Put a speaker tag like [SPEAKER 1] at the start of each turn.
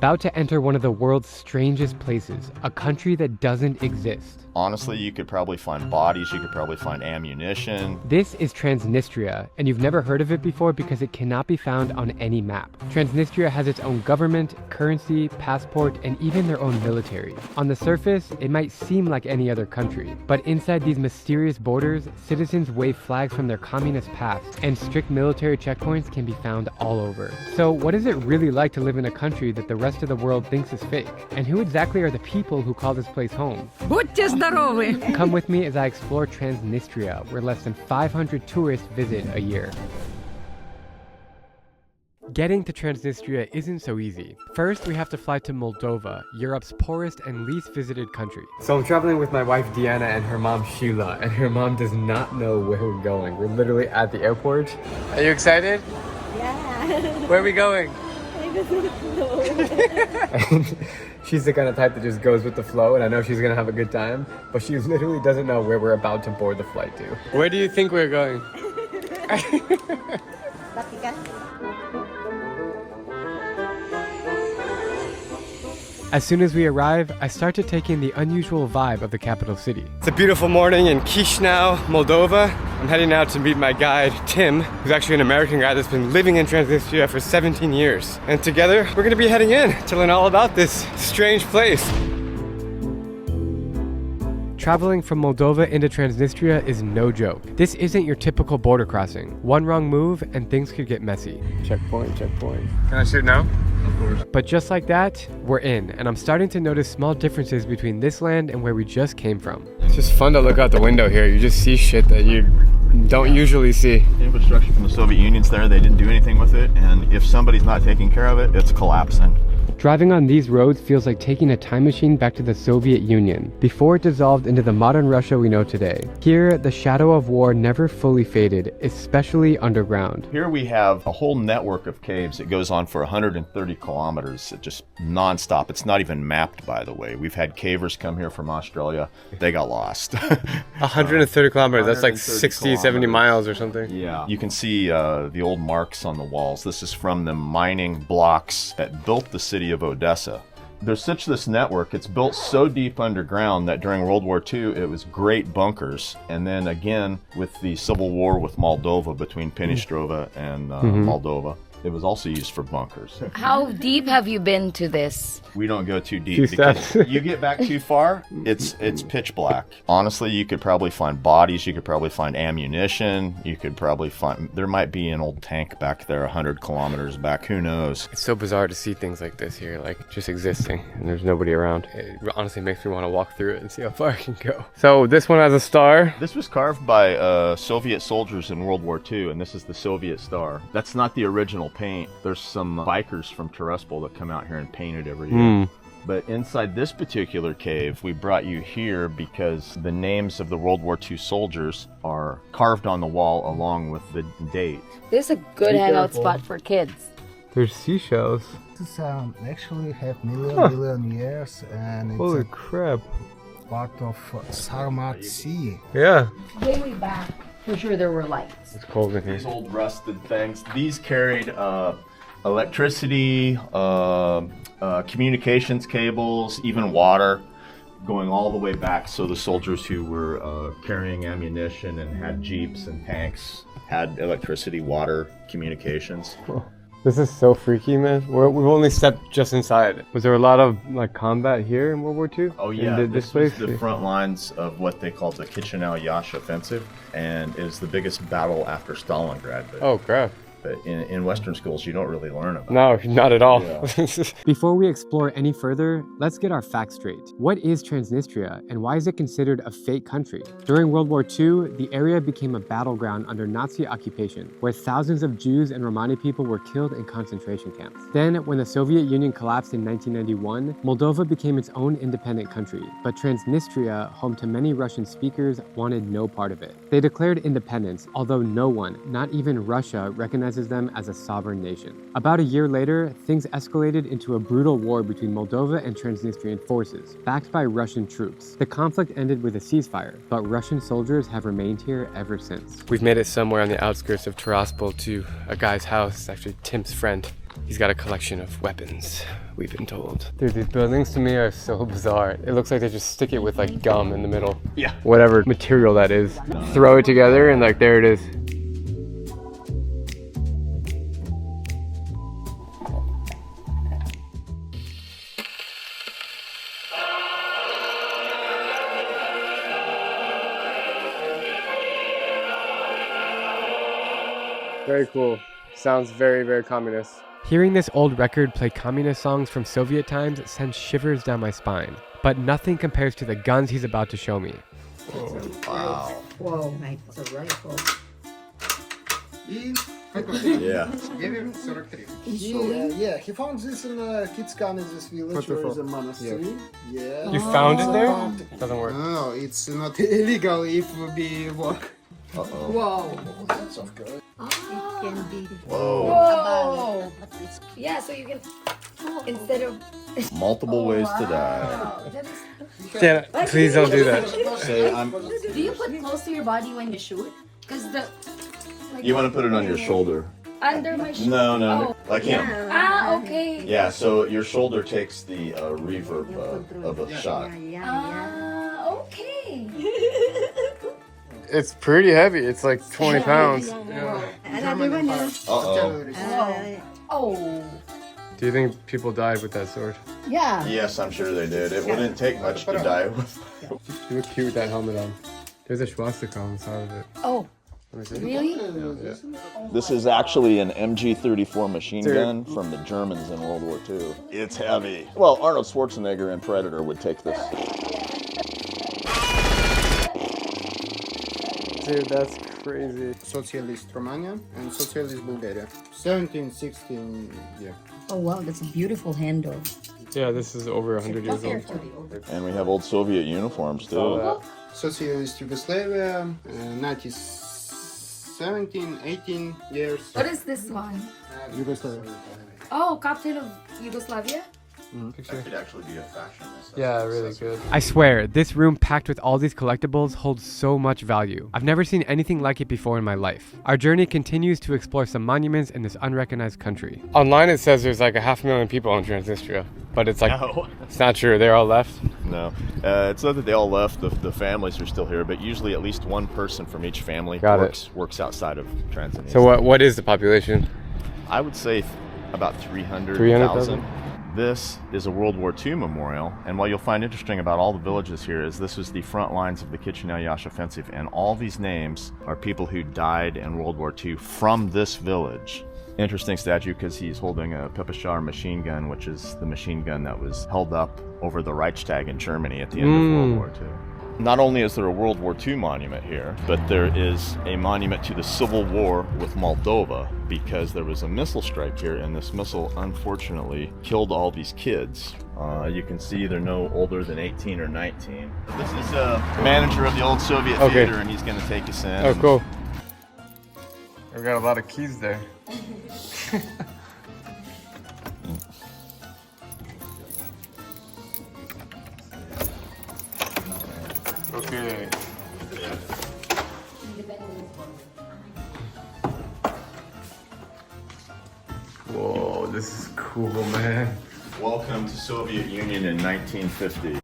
[SPEAKER 1] About to enter one of the world's strangest places, a country that doesn't exist.
[SPEAKER 2] Honestly, you could probably find bodies, you could probably find ammunition.
[SPEAKER 1] This is Transnistria, and you've never heard of it before because it cannot be found on any map. Transnistria has its own government, currency, passport, and even their own military. On the surface, it might seem like any other country, but inside these mysterious borders, citizens wave flags from their communist past, and strict military checkpoints can be found all over. So what is it really like to live in a country that the rest of the world thinks is fake? And who exactly are the people who call this place home? Come with me as I explore Transnistria, where less than 500 tourists visit a year. Getting to Transnistria isn't so easy. First, we have to fly to Moldova, Europe's poorest and least visited country. So I'm traveling with my wife Diana and her mom Sheila, and her mom does not know where we're going. We're literally at the airport. Are you excited?
[SPEAKER 3] Yeah.
[SPEAKER 1] Where are we going?
[SPEAKER 3] I don't know.
[SPEAKER 1] She's the kind of type that just goes with the flow, and I know she's gonna have a good time, but she literally doesn't know where we're about to board the flight to. Where do you think we're going? As soon as we arrive, I start to take in the unusual vibe of the capital city. It's a beautiful morning in Chisinau, Moldova. I'm heading out to meet my guide, Tim, who's actually an American guy that's been living in Transnistria for 17 years. And together, we're gonna be heading in to learn all about this strange place. Traveling from Moldova into Transnistria is no joke. This isn't your typical border crossing. One wrong move and things could get messy. Checkpoint, checkpoint. Can I shoot now? Of course. But just like that, we're in, and I'm starting to notice small differences between this land and where we just came from. It's just fun to look out the window here. You just see shit that you don't usually see.
[SPEAKER 2] The infrastructure from the Soviet Union's there, they didn't do anything with it, and if somebody's not taking care of it, it's collapsing.
[SPEAKER 1] Driving on these roads feels like taking a time machine back to the Soviet Union, before it dissolved into the modern Russia we know today. Here, the shadow of war never fully faded, especially underground.
[SPEAKER 2] Here we have a whole network of caves that goes on for 130 kilometers, just non-stop. It's not even mapped, by the way. We've had cavers come here from Australia. They got lost.
[SPEAKER 1] 130 kilometers, that's like 60, 70 miles or something.
[SPEAKER 2] Yeah. You can see the old marks on the walls. This is from the mining blocks that built the city of Odessa. There's such this network, it's built so deep underground that during World War II it was great bunkers, and then again with the civil war with Moldova, between Penistrova and Moldova, it was also used for bunkers.
[SPEAKER 4] How deep have you been to this?
[SPEAKER 2] We don't go too deep because you get back too far, it's pitch black. Honestly, you could probably find bodies, you could probably find ammunition, you could probably find, there might be an old tank back there 100 kilometers back, who knows.
[SPEAKER 1] It's so bizarre to see things like this here, like just existing and there's nobody around. It honestly makes me want to walk through it and see how far I can go. So this one has a star.
[SPEAKER 2] This was carved by Soviet soldiers in World War II, and this is the Soviet star. That's not the original paint. There's some bikers from Tiraspol that come out here and paint it every year. But inside this particular cave, we brought you here because the names of the World War II soldiers are carved on the wall along with the date.
[SPEAKER 4] This is a good hangout spot for kids.
[SPEAKER 1] There's seashells.
[SPEAKER 5] This actually have million years, and it's
[SPEAKER 1] holy crap.
[SPEAKER 5] part of Sarmat Sea.
[SPEAKER 1] Yeah.
[SPEAKER 4] Way back, for sure there were lights.
[SPEAKER 1] It's cold in here.
[SPEAKER 2] These old rusted things, these carried electricity, communications cables, even water, going all the way back. So the soldiers who were carrying ammunition and had jeeps and tanks had electricity, water, communications.
[SPEAKER 1] This is so freaky, man. We've only stepped just inside. Was there a lot of like combat here in World War II?
[SPEAKER 2] Oh yeah,
[SPEAKER 1] this
[SPEAKER 2] was
[SPEAKER 1] place?
[SPEAKER 2] The front lines of what they call the Chisinau-Yash offensive, and is the biggest battle after Stalingrad. But,
[SPEAKER 1] Oh crap.
[SPEAKER 2] but in Western schools, you don't really learn about it.
[SPEAKER 1] No, not at all.
[SPEAKER 2] Yeah.
[SPEAKER 1] Before we explore any further, let's get our facts straight. What is Transnistria, and why is it considered a fake country? During World War II, the area became a battleground under Nazi occupation, where thousands of Jews and Romani people were killed in concentration camps. Then, when the Soviet Union collapsed in 1991, Moldova became its own independent country, but Transnistria, home to many Russian speakers, wanted no part of it. They declared independence, although no one, not even Russia, recognized them as a sovereign nation. About a year later, things escalated into a brutal war between Moldova and Transnistrian forces, backed by Russian troops. The conflict ended with a ceasefire, but Russian soldiers have remained here ever since. We've made it somewhere on the outskirts of Tiraspol to a guy's house, actually Tim's friend. He's got a collection of weapons, we've been told. Dude, these buildings to me are so bizarre. It looks like they just stick it with like gum in the middle.
[SPEAKER 2] Yeah.
[SPEAKER 1] Whatever material that is. Throw it together and like there it is. Very cool. Sounds very, very communist. Hearing this old record play communist songs from Soviet times sends shivers down my spine. But nothing compares to the guns he's about to show me.
[SPEAKER 2] Wow.
[SPEAKER 4] Whoa, it's a rifle.
[SPEAKER 2] Yeah.
[SPEAKER 5] Yeah, he found this in Kitskan in this village where is a monastery. Yeah.
[SPEAKER 1] You found it there?
[SPEAKER 5] Found-
[SPEAKER 1] Doesn't work.
[SPEAKER 5] No, it's not illegal if we work.
[SPEAKER 2] Uh-oh.
[SPEAKER 4] Whoa.
[SPEAKER 5] That's of course.
[SPEAKER 3] It can be.
[SPEAKER 2] Whoa.
[SPEAKER 4] Whoa.
[SPEAKER 3] But it's
[SPEAKER 4] Yeah, so you can, instead of...
[SPEAKER 2] Multiple ways to die.
[SPEAKER 4] Wow, that is...
[SPEAKER 1] Dana, please don't do that.
[SPEAKER 2] Say, I'm...
[SPEAKER 4] Do you put close to your body when you shoot? Because the... Like,
[SPEAKER 2] You want to put it on your shoulder?
[SPEAKER 4] under my shoulder?
[SPEAKER 2] No, no. Like him.
[SPEAKER 4] Ah, okay.
[SPEAKER 2] Yeah, so your shoulder takes the reverb of a shot.
[SPEAKER 4] Ah, okay.
[SPEAKER 1] It's pretty heavy. It's like 20 pounds.
[SPEAKER 3] Another one is.
[SPEAKER 2] Uh-oh.
[SPEAKER 4] Oh.
[SPEAKER 1] Do you think people died with that sword?
[SPEAKER 4] Yeah.
[SPEAKER 2] Yes, I'm sure they did. It wouldn't take much to die with.
[SPEAKER 1] You look cute with that helmet on. There's a swastika on the side of it.
[SPEAKER 4] Oh,
[SPEAKER 1] Let me see.
[SPEAKER 4] really?
[SPEAKER 2] This is actually an MG-34 machine
[SPEAKER 1] Dude.
[SPEAKER 2] gun from the Germans in World War II. It's heavy. Well, Arnold Schwarzenegger in Predator would take this.
[SPEAKER 1] Dude, that's crazy.
[SPEAKER 5] Socialist Romania and Socialist Bulgaria. 1716, yeah.
[SPEAKER 4] Oh, wow, that's a beautiful handle.
[SPEAKER 1] Yeah, this is over 100 years old.
[SPEAKER 2] And we have old Soviet uniforms, too.
[SPEAKER 5] Socialist Yugoslavia, 17, 18 years.
[SPEAKER 4] What is this one?
[SPEAKER 5] Yugoslavia.
[SPEAKER 4] Oh, Captain of Yugoslavia?
[SPEAKER 1] Picture.
[SPEAKER 2] could actually be a fashion.
[SPEAKER 1] Yeah, really good. I swear, this room packed with all these collectibles holds so much value. I've never seen anything like it before in my life. Our journey continues to explore some monuments in this unrecognized country. Online it says there's like 500,000 people in Transnistria, but it's like,
[SPEAKER 2] No.
[SPEAKER 1] it's not true. They're all left.
[SPEAKER 2] No. It's not that they all left. The families are still here, but usually at least one person from each family
[SPEAKER 1] Got it.
[SPEAKER 2] works outside of Transnistria.
[SPEAKER 1] So what is the population?
[SPEAKER 2] I would say about 300,000.
[SPEAKER 1] 300,000?
[SPEAKER 2] This is a World War II memorial, and what you'll find interesting about all the villages here is this was the front lines of the Chisinau-Iași offensive, and all these names are people who died in World War II from this village. Interesting statue because he's holding a Pepeshar machine gun, which is the machine gun that was held up over the Reichstag in Germany at the end of World War II. Not only is there a World War II monument here, but there is a monument to the Civil War with Moldova because there was a missile strike here, and this missile unfortunately killed all these kids. You can see they're no older than 18 or 19. This is a manager of the old Soviet theater, and he's going to take us in.
[SPEAKER 1] Oh, cool. We've got a lot of keys there. Okay. Whoa, this is cool, man.
[SPEAKER 2] Welcome to Soviet Union in 1950.